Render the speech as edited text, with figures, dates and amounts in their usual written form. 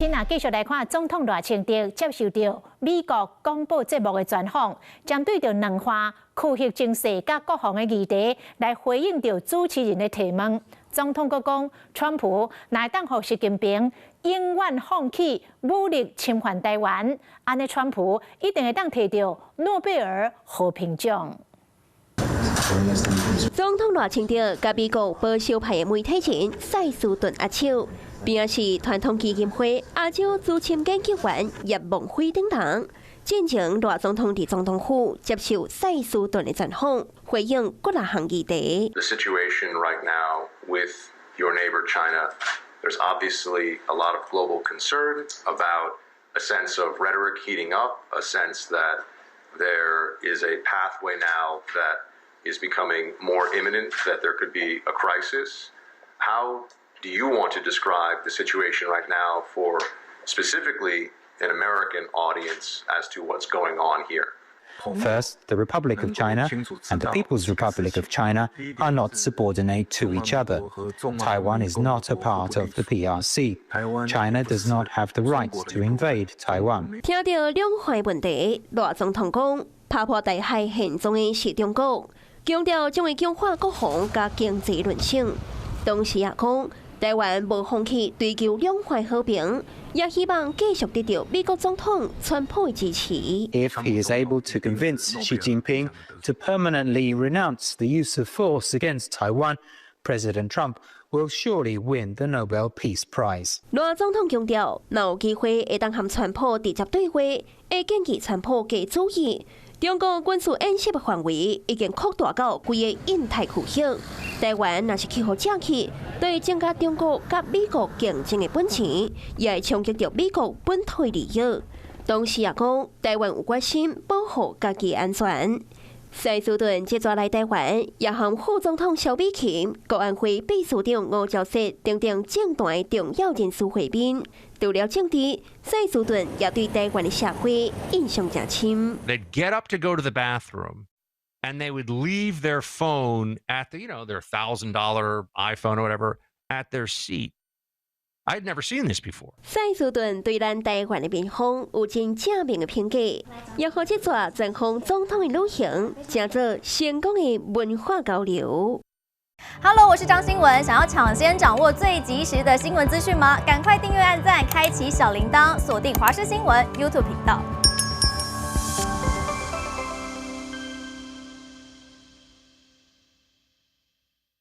今仔继续来看总统赖清德接受到美国广播节目的专访，针对着两化、区域情势甲各项的议题来回应着主持人的提问。总统阁讲，川普乃当互习近平永远放弃武力侵犯台湾，安尼川普一定会当摕到诺贝尔和平奖。 总统赖清德甲美国保守派的媒体人塞斯顿握手，并是传统基金会亚洲资深研究员叶梦辉等人。进前赖总统伫总统府接受塞斯顿的专访，回应各项议题。 The situation right now with your neighbor China, there's obviously a lot of global concern about a sense of rhetoric heating up, a sense that there is a pathway now that is becoming more imminent, that there could be a crisis. How do you want to describe the situation right now for specifically an American audience as to what's going on here? First, the Republic of China and the People's Republic of China are not subordinate to each other. Taiwan is not a part of the PRC. China does not have the right to invade Taiwan. 听到两岸问题，赖总统讲，打破台海现状的是中国，强调将会强化国防加经济韧性。同时也讲，台湾无放弃追求两岸和平。 也希望继续得到美国总统川普的支持。If he is able to convince Xi Jinping to permanently renounce the use of force against Taiwan, President Trump will surely win the Nobel Peace Prize. 赖总统强调，若有机会会当和川普直接对话，会建议川普加注意。 中国军事演习的范围已经扩大到规个印太区域，台湾若是去互正去，对增加中国甲美国竞争的本钱，也会冲击到美国本土的利益。同时也讲，台湾有决心保护家己安全。塞斯顿接抓来台湾，也和副总统萧美琴、国安会秘书长吴钊燮等等政坛重要人士会面。 除了政治，塞斯顿也对台湾的社会印象真深。 They'd get up to go to the bathroom, and they would leave their phone at the, their $1,000 iPhone or whatever at their seat. I'd never seen this before. 塞斯顿对咱台湾的面孔有真正面的评价，也和这座前方总统的旅行，成做成功的文化交流。 Hello， 我是张新文。想要抢先掌握最及时的新闻资讯吗？赶快订阅、按赞、开启小铃铛，锁定华视新闻 YouTube 频道。